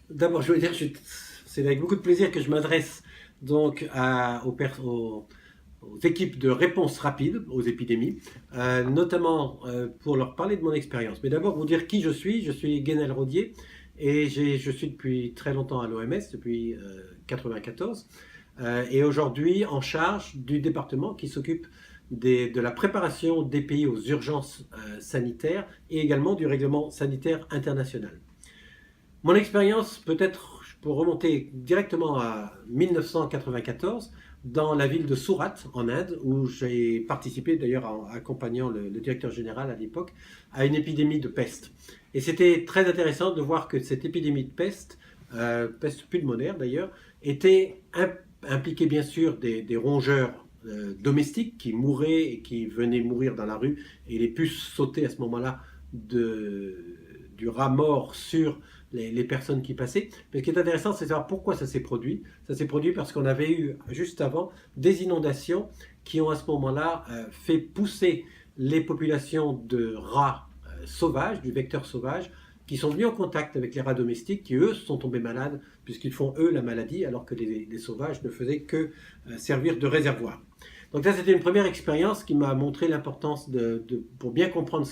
D'abord, je veux dire, c'est avec beaucoup de plaisir que je m'adresse donc aux équipes de réponse rapide aux épidémies, notamment pour leur parler de mon expérience. Mais d'abord, vous dire qui je suis. Je suis Guénel Rodier et je suis depuis très longtemps à l'OMS, depuis 1994, et aujourd'hui en charge du département qui s'occupe de la préparation des pays aux urgences sanitaires et également du règlement sanitaire international. Mon expérience, peut-être, je peux remonter directement à 1994, dans la ville de Surat, en Inde, où j'ai participé, d'ailleurs en accompagnant le directeur général à l'époque, à une épidémie de peste. Et c'était très intéressant de voir que cette épidémie de peste, peste pulmonaire d'ailleurs, était impliquée bien sûr des rongeurs domestiques qui mouraient et qui venaient mourir dans la rue, et les puces sautaient à ce moment-là du rat mort sur les personnes qui passaient. Mais ce qui est intéressant, c'est de savoir pourquoi ça s'est produit. Ça s'est produit parce qu'on avait eu, juste avant, des inondations qui ont à ce moment-là fait pousser les populations de rats sauvages, du vecteur sauvage, qui sont venus en contact avec les rats domestiques, qui eux sont tombés malades, puisqu'ils font eux la maladie, alors que les sauvages ne faisaient que servir de réservoir. Donc ça, c'était une première expérience qui m'a montré l'importance pour bien comprendre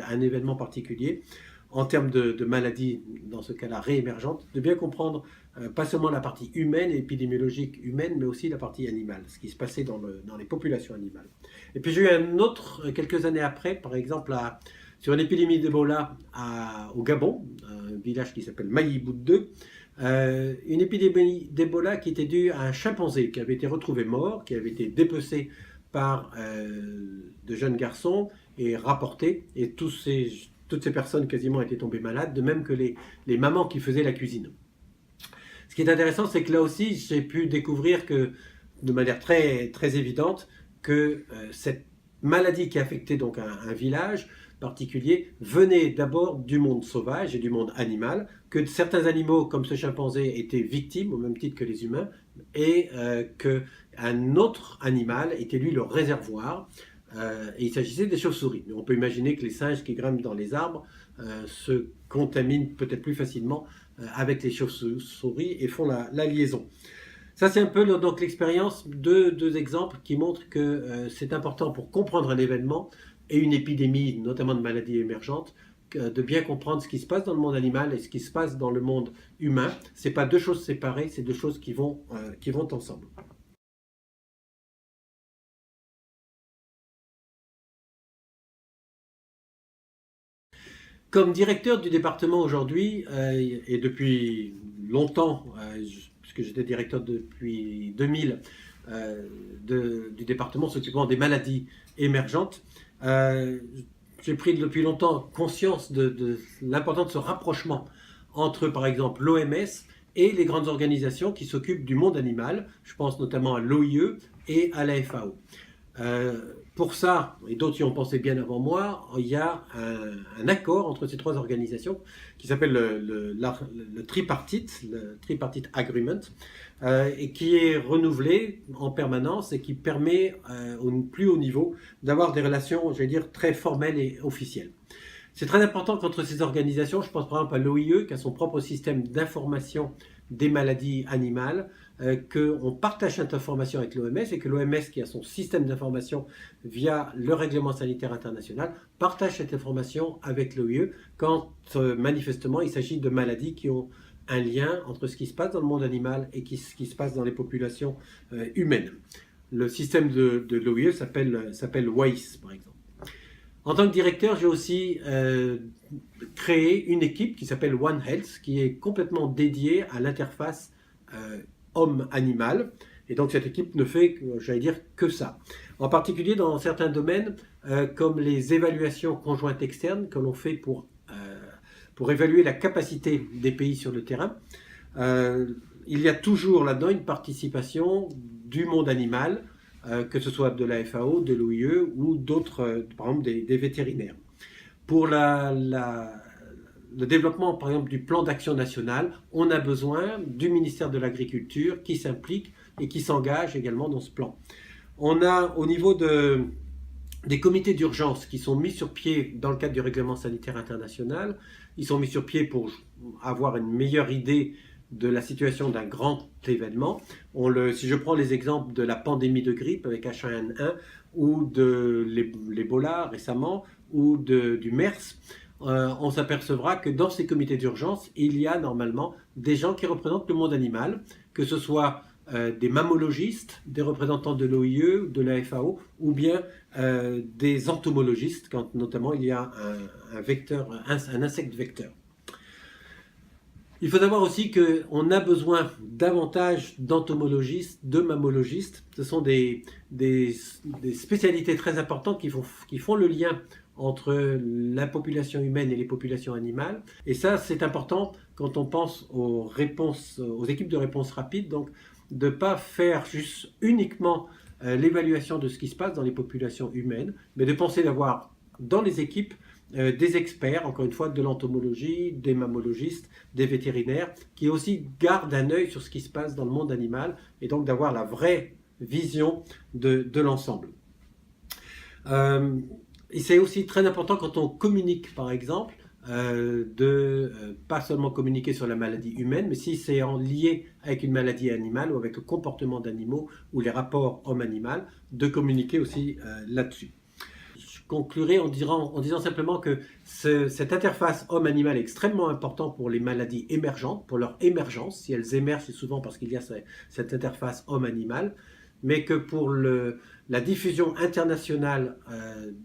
un événement particulier, en termes de maladies, dans ce cas-là réémergentes, de bien comprendre pas seulement la partie humaine et épidémiologique humaine, mais aussi la partie animale, ce qui se passait dans les populations animales. Et puis j'ai eu un autre, quelques années après, par exemple, sur une épidémie d'Ebola au Gabon, un village qui s'appelle Maïbout 2, une épidémie d'Ebola qui était due à un chimpanzé qui avait été retrouvé mort, qui avait été dépecé par de jeunes garçons et rapporté, et toutes ces personnes quasiment étaient tombées malades, de même que les mamans qui faisaient la cuisine. Ce qui est intéressant, c'est que là aussi, j'ai pu découvrir que, de manière très, très évidente, que cette maladie qui affectait donc un village particulier venait d'abord du monde sauvage et du monde animal, que certains animaux, comme ce chimpanzé, étaient victimes, au même titre que les humains, et qu'un autre animal était lui le réservoir. Et il s'agissait des chauves-souris. Mais on peut imaginer que les singes qui grimpent dans les arbres se contaminent peut-être plus facilement avec les chauves-souris et font la liaison. Ça, c'est un peu donc l'expérience de deux exemples qui montrent que c'est important pour comprendre un événement et une épidémie, notamment de maladies émergentes, de bien comprendre ce qui se passe dans le monde animal et ce qui se passe dans le monde humain. Ce n'est pas deux choses séparées, c'est deux choses qui vont ensemble. Comme directeur du département aujourd'hui, et depuis longtemps, puisque j'étais directeur depuis 2000, du département s'occupant des maladies émergentes, j'ai pris depuis longtemps conscience de l'importance de ce rapprochement entre, par exemple, l'OMS et les grandes organisations qui s'occupent du monde animal. Je pense notamment à l'OIE et à la FAO. Pour ça, et d'autres y ont pensé bien avant moi, il y a un accord entre ces trois organisations qui s'appelle le Tripartite Agreement, et qui est renouvelé en permanence et qui permet au plus haut niveau d'avoir des relations, je vais dire, très formelles et officielles. C'est très important qu'entre ces organisations, je pense par exemple à l'OIE qui a son propre système d'information des maladies animales, qu'on partage cette information avec l'OMS et que l'OMS, qui a son système d'information via le règlement sanitaire international, partage cette information avec l'OIE quand manifestement il s'agit de maladies qui ont un lien entre ce qui se passe dans le monde animal et ce qui se passe dans les populations humaines. Le système de l'OIE s'appelle WAIS, par exemple. En tant que directeur, j'ai aussi créé une équipe qui s'appelle One Health, qui est complètement dédiée à l'interface homme-animal. Et donc cette équipe ne fait, j'allais dire, que ça. En particulier dans certains domaines, comme les évaluations conjointes externes que l'on fait pour évaluer la capacité des pays sur le terrain. Il y a toujours là-dedans une participation du monde animal, que ce soit de la FAO, de l'OIE ou d'autres, par exemple des vétérinaires. Pour le développement, par exemple, du plan d'action national, on a besoin du ministère de l'Agriculture qui s'implique et qui s'engage également dans ce plan. On a au niveau des comités d'urgence qui sont mis sur pied dans le cadre du règlement sanitaire international, ils sont mis sur pied pour avoir une meilleure idée de la situation d'un grand événement. Si je prends les exemples de la pandémie de grippe avec H1N1 ou de l'Ebola récemment ou du MERS, on s'apercevra que dans ces comités d'urgence, il y a normalement des gens qui représentent le monde animal, que ce soit des mammalogistes, des représentants de l'OIE, de la FAO, ou bien des entomologistes, quand notamment il y a un insecte vecteur. Il faut savoir aussi qu'on a besoin davantage d'entomologistes, de mammalogistes. Ce sont des spécialités très importantes qui font le lien entre la population humaine et les populations animales. Et ça, c'est important quand on pense aux équipes de réponse rapide, donc de ne pas faire juste uniquement l'évaluation de ce qui se passe dans les populations humaines, mais de penser d'avoir dans les équipes des experts, encore une fois, de l'entomologie, des mammalogistes, des vétérinaires, qui aussi gardent un œil sur ce qui se passe dans le monde animal, et donc d'avoir la vraie vision de l'ensemble. Et c'est aussi très important quand on communique, par exemple, pas seulement communiquer sur la maladie humaine, mais si c'est lié avec une maladie animale ou avec le comportement d'animaux ou les rapports homme-animal, de communiquer aussi là-dessus. Je conclurai en disant simplement que cette interface homme-animal est extrêmement importante pour les maladies émergentes, pour leur émergence. Si elles émergent, c'est souvent parce qu'il y a cette interface homme-animal, mais que pour la diffusion internationale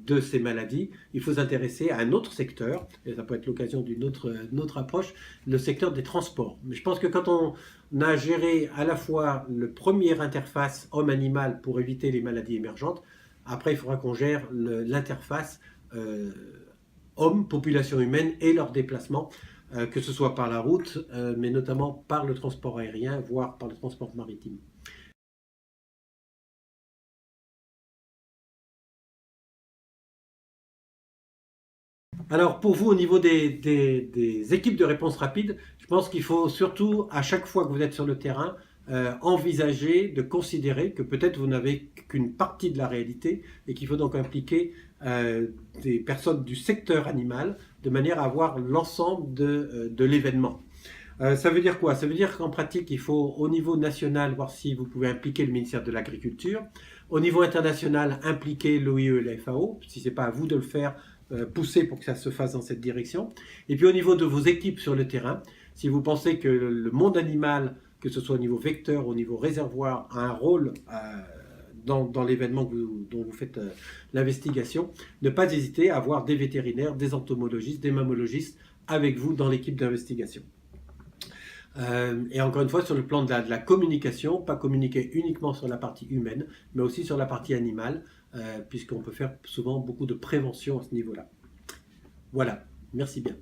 de ces maladies, il faut s'intéresser à un autre secteur, et ça peut être l'occasion d'une autre approche, le secteur des transports. Mais je pense que quand on a géré à la fois le premier interface homme-animal pour éviter les maladies émergentes, après il faudra qu'on gère l'interface homme-population humaine et leurs déplacements, que ce soit par la route, mais notamment par le transport aérien, voire par le transport maritime. Alors pour vous, au niveau des équipes de réponse rapide, je pense qu'il faut surtout, à chaque fois que vous êtes sur le terrain, envisager de considérer que peut-être vous n'avez qu'une partie de la réalité et qu'il faut donc impliquer des personnes du secteur animal de manière à avoir l'ensemble de l'événement. Ça veut dire quoi? Ça veut dire qu'en pratique, il faut au niveau national voir si vous pouvez impliquer le ministère de l'Agriculture. Au niveau international, impliquer l'OIE et la FAO. Si ce n'est pas à vous de le faire, pousser pour que ça se fasse dans cette direction. Et puis au niveau de vos équipes sur le terrain, si vous pensez que le monde animal, que ce soit au niveau vecteur, au niveau réservoir, a un rôle dans l'événement dont vous faites l'investigation, ne pas hésiter à avoir des vétérinaires, des entomologistes, des mammalogistes avec vous dans l'équipe d'investigation. Et encore une fois, sur le plan de la communication, pas communiquer uniquement sur la partie humaine, mais aussi sur la partie animale, puisqu'on peut faire souvent beaucoup de prévention à ce niveau-là. Voilà, merci bien.